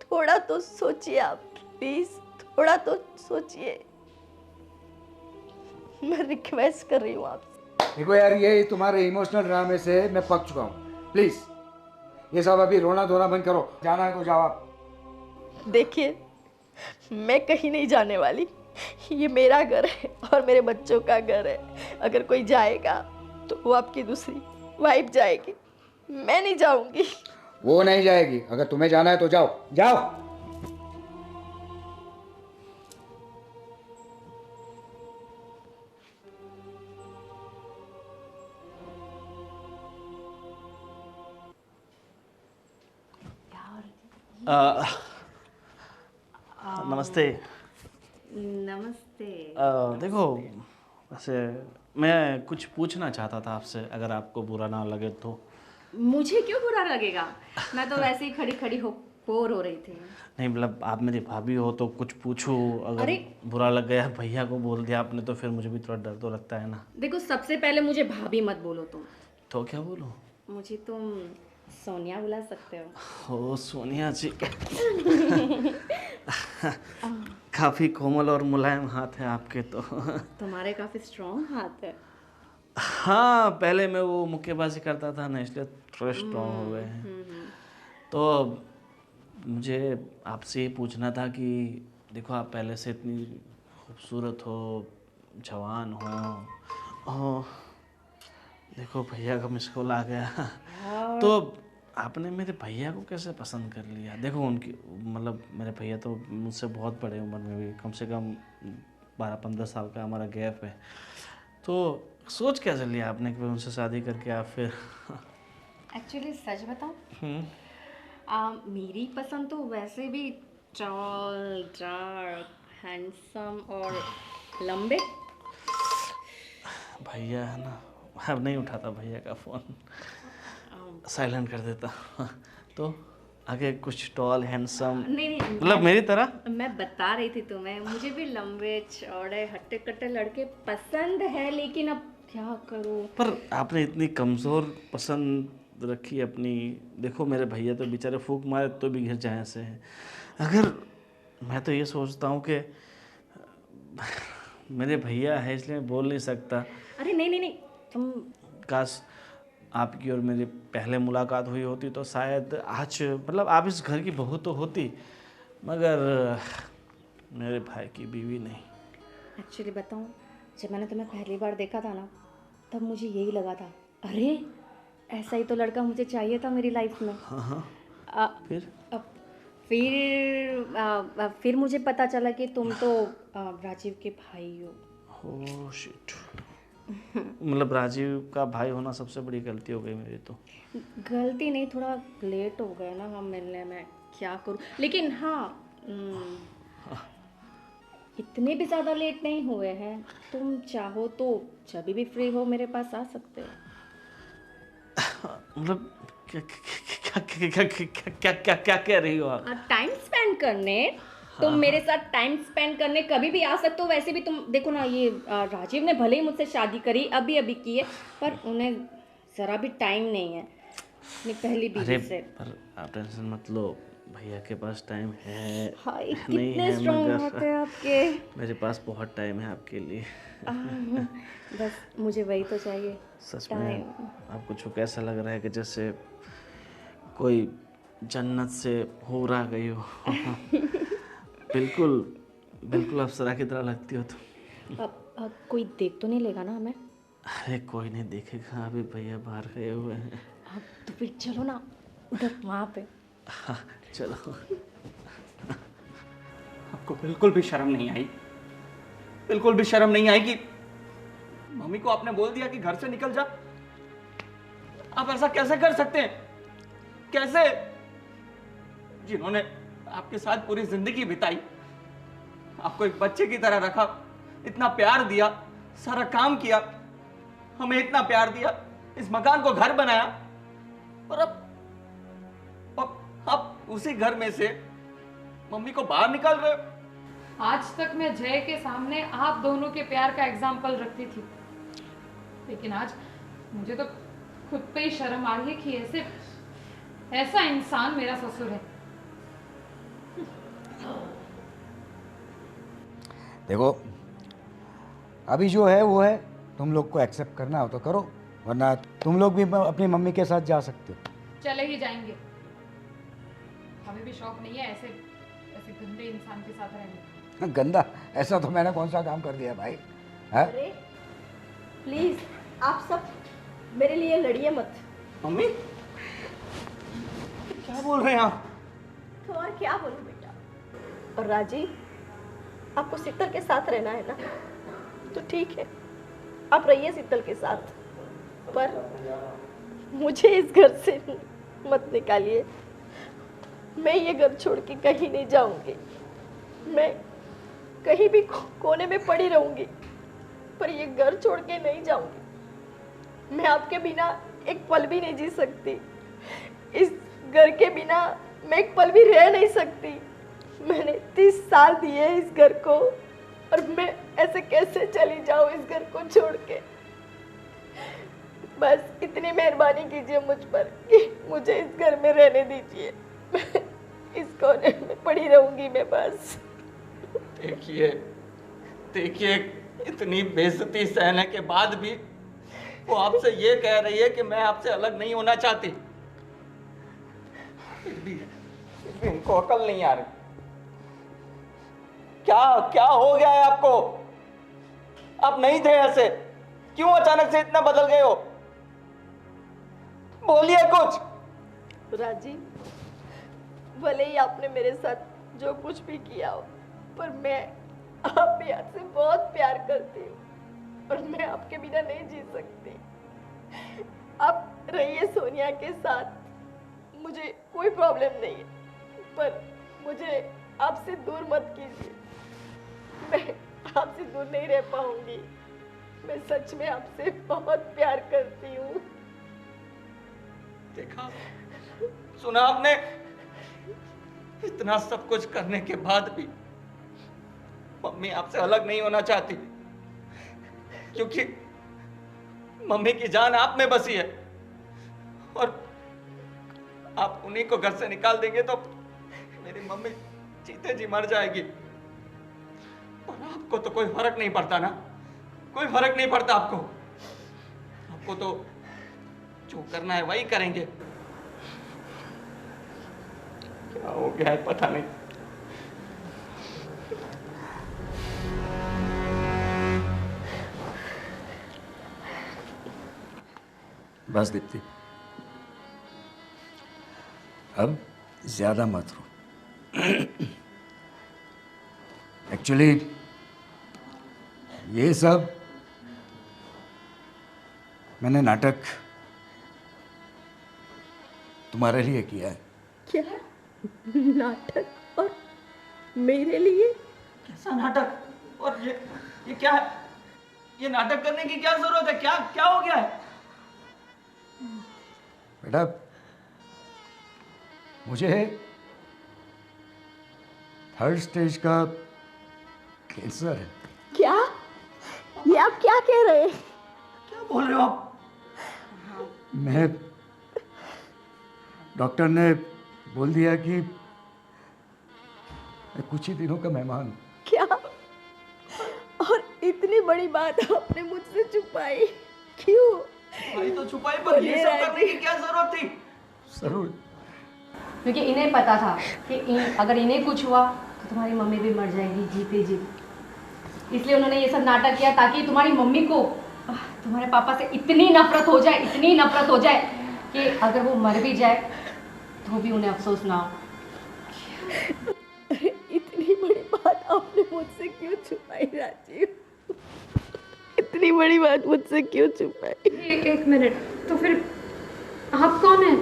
थोड़ा तो सोचिए आप, प्लीज थोड़ा तो सोचिए। मैं रिक्वेस्ट कर रही हूँ आपसे। देखो यार ये तुम्हारे इमोशनल ड्रामे से मैं पक चुका हूँ, प्लीज ये सब अभी रोना धोना बंद करो, जाना है तो जाओ आप। देखिए मैं कहीं नहीं जाने वाली, ये मेरा घर है और मेरे बच्चों का घर है। अगर कोई जाएगा तो वो आपकी दूसरी वाइफ जाएगी, मैं नहीं जाऊंगी। वो नहीं जाएगी, अगर तुम्हें जाना है तो जाओ जाओ। नमस्ते। नमस्ते। देखो वैसे मैं कुछ पूछना चाहता था आपसे, अगर आपको बुरा ना लगे तो। मुझे क्यों बुरा लगेगा? मैं तो वैसे ही खड़ी खड़ी बोर हो रही थी। नहीं मतलब आप मेरी भाभी हो तो कुछ पूछूं, अगर अरे बुरा लग गया, भैया को बोल दिया आपने तो फिर मुझे भी थोड़ा डर तो लगता है ना। देखो सबसे पहले मुझे भाभी मत बोलो तुम। तो क्या बोलूं? मुझे तुम सोनिया बुला सकते हो। ओ सोनिया जी। काफ़ी कोमल और मुलायम हाथ है आपके तो। तुम्हारे काफी स्ट्रॉन्ग हाथ है। हाँ पहले मैं वो मुक्केबाजी करता था ना, इसलिए थोड़े स्ट्रॉन्ग हो गए हैं। तो मुझे आपसे ये पूछना था कि देखो आप पहले से इतनी खूबसूरत हो, जवान हो, देखो भैया का मिस कॉल आ गया। तो आपने मेरे भैया को कैसे पसंद कर लिया? देखो उनकी मतलब मेरे भैया तो मुझसे बहुत बड़े उम्र में भी, कम से कम 12-15 साल का हमारा गैप है। तो सोच कैसे लिया आपने कि उनसे शादी करके आप फिर? एक्चुअली सच बताऊं, मेरी पसंद तो वैसे भी टॉल, डार्क, हैंडसम और लंबे। भैया है ना, अब नहीं उठाता भैया का फ़ोन, साइलेंट कर देता। तो आगे कुछ टॉल हैंडसम, नहीं मतलब मेरी तरह? मैं बता रही थी तुम्हें, मुझे भी लंबे चौड़े हट्टे कट्टे लड़के पसंद है, लेकिन अब क्या करूं? पर आपने इतनी कमज़ोर पसंद रखी अपनी। देखो मेरे भैया तो बेचारे फूंक मारे तो भी घिर जाए ऐसे हैं। अगर मैं तो ये सोचता हूँ कि मेरे भैया है इसलिए मैं बोल नहीं सकता। अरे नहीं तुम, काश आपकी और मेरी पहले मुलाकात हुई होती तो शायद आज मतलब आप इस घर की बहू तो होती, मगर मेरे भाई की बीवी नहीं। एक्चुअली बताऊं, जब मैंने तुम्हें पहली बार देखा था ना, तब मुझे यही लगा था, अरे ऐसा ही तो लड़का मुझे चाहिए था मेरी लाइफ में। हाँ। फिर मुझे पता चला कि तुम तो राजीव के भाई हो। Oh shit. मतलब राजीव का भाई होना सबसे बड़ी गलती हो गई मेरी तो। गलती नहीं, थोड़ा लेट हो गया ना हम मिलने में, क्या करूं। लेकिन हाँ, इतने भी ज़्यादा लेट नहीं हुए हैं। तुम चाहो तो जब भी फ्री हो मेरे पास आ सकते हो। मतलब क्या कह रही हो आप? टाइम स्पेंड करने, तुम मेरे साथ टाइम स्पेंड करने कभी भी आ सकते हो। वैसे भी तुम देखो ना, ये राजीव ने भले ही मुझसे शादी करी, अभी अभी की है, पर उन्हें ज़रा भी टाइम नहीं है अपनी पहली बीवी से। पर आप टेंशन मत लो, भैया के पास टाइम है। हाय, नहीं कितने है स्ट्रॉन्ग मगर होते हैं आपके। मेरे पास बहुत टाइम है आपके लिए। बस मुझे वही तो चाहिए, सच में टाइम। आपको छू कैसा लग रहा है कि जैसे कोई जन्नत से हो रहा गई हो। बिल्कुल बिल्कुल अप्सरा की तरह लगती हो तुम। अब कोई देख तो नहीं लेगा ना हमें? अरे कोई नहीं देखेगा, अभी भैया बाहर गए हुए हैं। अब तो फिर चलो ना उधर, वहाँ पे। हाँ चलो। आपको बिल्कुल भी शर्म नहीं आई? बिल्कुल भी शर्म नहीं आई कि मम्मी को आपने बोल दिया कि घर से निकल जा? आप ऐसा कैसे कर सकते हैं? कैसे? जिन्होंने आपके साथ पूरी जिंदगी बिताई, आपको एक बच्चे की तरह रखा, इतना प्यार दिया, सारा काम किया, हमें इतना प्यार दिया, इस मकान को घर बनाया, और अब आप उसी घर में से मम्मी को बाहर निकाल रहे हो। आज तक मैं जय के सामने आप दोनों के प्यार का एग्जाम्पल रखती थी, लेकिन आज मुझे तो खुद पे ही शर्म आ रही है कि ऐसा इंसान मेरा ससुर है। देखो, अभी जो है वो है, तुम लोग को एक्सेप्ट करना हो तो करो, वरना तुम लोग भी अपनी मम्मी के साथ जा सकते हो। चले ही जाएंगे, हमें भी शौक नहीं है ऐसे गंदे इंसान के साथ रहने। गंदा? ऐसा तो मैंने कौन सा काम कर दिया भाई? है? अरे प्लीज आप सब मेरे लिए लड़िए मत। मम्मी क्या बोल रहे हैं आप? तो और क्या बोलूं बेटा। और राजीव, आपको शीतल के साथ रहना है ना, तो ठीक है, आप रहिए शीतल के साथ, पर मुझे इस घर से मत निकालिए। मैं ये घर छोड़ के कहीं नहीं जाऊंगी, मैं कहीं भी कोने में पड़ी रहूंगी, पर ये घर छोड़ के नहीं जाऊंगी। मैं आपके बिना एक पल भी नहीं जी सकती, इस घर के बिना मैं एक पल भी रह नहीं सकती। मैंने 30 साल दिए इस घर को, और मैं ऐसे कैसे चली जाऊं इस घर को छोड़ के। बस इतनी मेहरबानी कीजिए मुझ पर कि मुझे इस घर में रहने दीजिए। इस कोने में पड़ी रहूंगी मैं बस। देखिए देखिए, इतनी बेइज्जती सहने के बाद भी वो आपसे ये कह रही है कि मैं आपसे अलग नहीं होना चाहती। फिर भी इनको अकल नहीं आ रही। क्या क्या हो गया है आपको? आप नहीं थे ऐसे, क्यों अचानक से इतना बदल गए हो? बोलिए कुछ। राजीव, भले ही आपने मेरे साथ जो कुछ भी किया हो, पर मैं आप भी आपसे बहुत प्यार करती हूँ, और मैं आपके बिना नहीं जी सकती। आप रहिए सोनिया के साथ, मुझे कोई प्रॉब्लम नहीं है, पर मुझे आपसे दूर मत कीजिए। मैं आपसे दूर नहीं रह पाऊंगी। मैं सच में आपसे बहुत प्यार करती हूँ। देखा, सुना आपने? इतना सब कुछ करने के बाद भी मम्मी आपसे अलग नहीं होना चाहती, क्योंकि मम्मी की जान आप में बसी है, और आप उन्हीं को घर से निकाल देंगे तो मेरी मम्मी जीते जी मर जाएगी। और आपको तो कोई फर्क नहीं पड़ता ना, कोई फर्क नहीं पड़ता आपको। आपको तो जो करना है वही करेंगे। क्या हो गया है पता नहीं। बस दीप्ति, अब ज्यादा मत रो। एक्चुअली ये सब मैंने नाटक तुम्हारे लिए किया है। क्या नाटक? और मेरे लिए? कैसा नाटक? और ये क्या है? ये नाटक करने की क्या जरूरत है? क्या क्या हो गया है? बेटा, मुझे 3rd स्टेज का कैंसर है। क्या? ये आप क्या कह रहे हैं? क्या बोल रहे हो आप? मैं डॉक्टर ने बोल दिया कि मैं कुछ ही दिनों का मेहमान हूँ। क्या? और इतनी बड़ी बात आपने मुझसे छुपाई क्यों? भाई तो छुपाई, पर ये सब करने की क्या जरूरत थी? जरूर। क्योंकि इन्हें पता था कि अगर इन्हें कुछ हुआ तो तुम्हारी मम्मी भी मर जाएगी जीते जी। इसलिए उन्होंने ये सब नाटक किया ताकि तुम्हारी मम्मी को तुम्हारे पापा से इतनी नफरत हो जाए, इतनी नफरत हो जाए कि अगर वो मर भी जाए तो भी उन्हें अफसोस ना हो। इतनी बड़ी बात आपने मुझसे क्यों छुपाई राजीव? इतनी बड़ी बात मुझसे क्यों छुपाई? एक मिनट, तो फिर आप कौन हैं?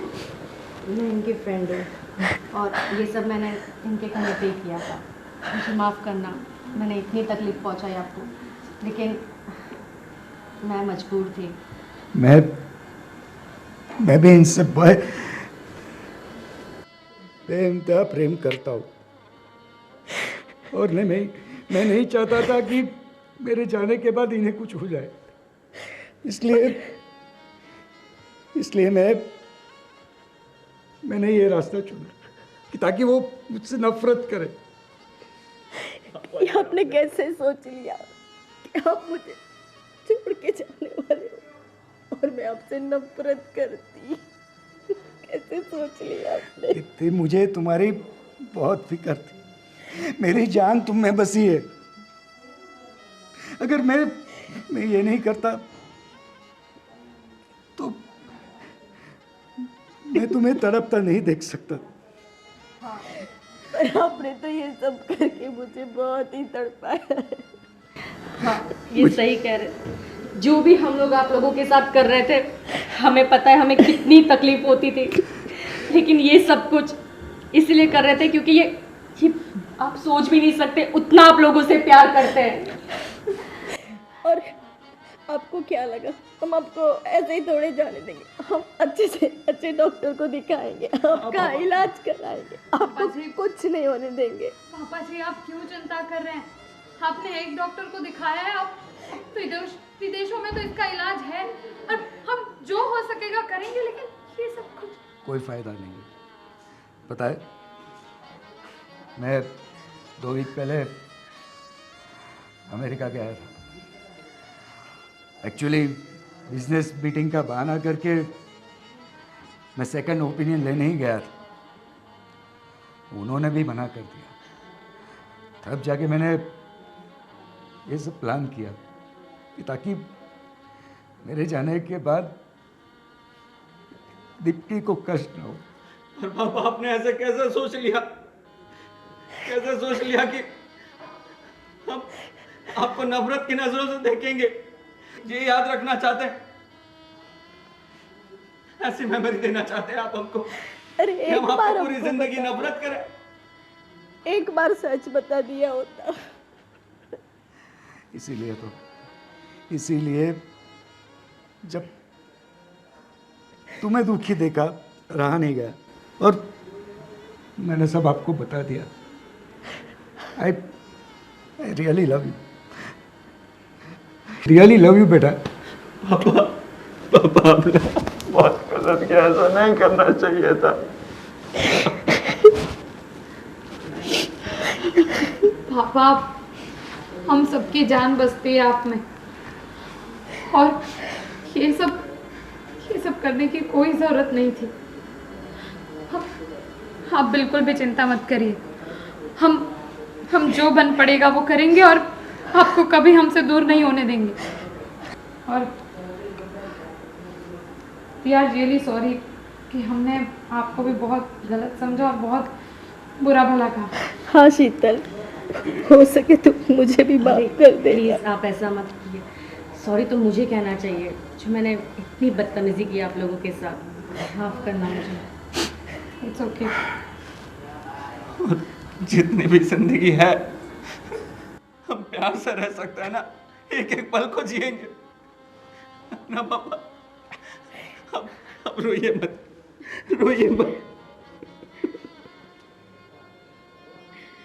मैं इनकी फ्रेंड हूँ और ये सब मैंने इनके कहने पे ही किया था। मुझे माफ़ करना, मैंने इतनी तकलीफ पहुँचाई आपको, लेकिन मैं मजबूर थी। मैं भी इनसे बेइंतहा प्रेम करता हूँ और मैं नहीं चाहता था कि मेरे जाने के बाद इन्हें कुछ हो जाए। इसलिए मैंने ये रास्ता चुना कि ताकि वो मुझसे नफरत करे। ये आपने कैसे सोच लिया कि आप मुझे छोड़ के जाने वाले हो और मैं आपसे नफरत करती? कैसे सोच लिया आपने? दीप्ति, मुझे तुम्हारी बहुत फिक्र थी। मेरी जान तुम में बसी है। अगर मैं ये नहीं करता तो मैं तुम्हें तड़पता नहीं देख सकता। हाँ, पर आपने तो ये सब करके मुझे बहुत ही तड़पाया है। हाँ, ये सही कह रहे। जो भी हम लोग आप लोगों के साथ कर रहे थे, हमें पता है हमें कितनी तकलीफ होती थी, लेकिन ये सब कुछ इसलिए कर रहे थे क्योंकि ये आप सोच भी नहीं सकते उतना आप लोगों से प्यार करते हैं। और आपको क्या लगा हम आपको ऐसे ही थोड़े जाने देंगे? हम अच्छे से अच्छे डॉक्टर को दिखाएंगे, आपका इलाज कराएंगे, आपको कुछ नहीं होने देंगे। पापा जी, आप क्यों चिंता कर रहे हैं? आपने एक डॉक्टर को दिखाया है, अब विदेशों में तो इसका इलाज है और हम जो हो सकेगा करेंगे, लेकिन ये सब कुछ कोई फायदा नहीं। पता है, मैं 2 वीक पहले अमेरिका गया था। एक्चुअली बिजनेस मीटिंग का बहाना करके मैं सेकंड ओपिनियन लेने ही गया था। उन्होंने भी मना कर दिया। तब जाके मैंने ये सब प्लान किया कि ताकि मेरे जाने के बाद दीप्ति को कष्ट न हो। पर पापा, आपने ऐसे कैसे सोच लिया? कैसे सोच लिया कि हम आपको नफरत की नजरों से देखेंगे? ये याद रखना चाहते हैं, ऐसी मेमोरी देना चाहते हैं आप हमको? अरे कि हम आपको पूरी जिंदगी नफरत करें? एक बार सच बता दिया होता। इसीलिए जब तुम्हें दुखी देखा रहा नहीं गया और मैंने सब आपको बता दिया। I really love you, really love you बेटा। पापा आपने बहुत गलत किया, ऐसा नहीं करना चाहिए था। पापा, हम सबकी जान बसती है आप में, और ये सब करने की कोई ज़रूरत नहीं थी। आप बिल्कुल भी चिंता मत करिए। हम जो बन पड़ेगा वो करेंगे और आपको कभी हमसे दूर नहीं होने देंगे। और वी आर रियली सॉरी कि हमने आपको भी बहुत गलत समझा और बहुत बुरा भला कहा। हाँ शीतल, हो सके तो मुझे भी माफ कर दे। प्लीज आप ऐसा मत कीजिए। सॉरी तो मुझे कहना चाहिए, जो मैंने इतनी बदतमीजी की आप लोगों के साथ। माफ़ करना मुझे। It's okay. और जितनी भी जिंदगी है हम प्यार से रह सकते हैं ना, एक एक पल को जिएंगे ना पापा। अब रोइए मत, रोइए मत।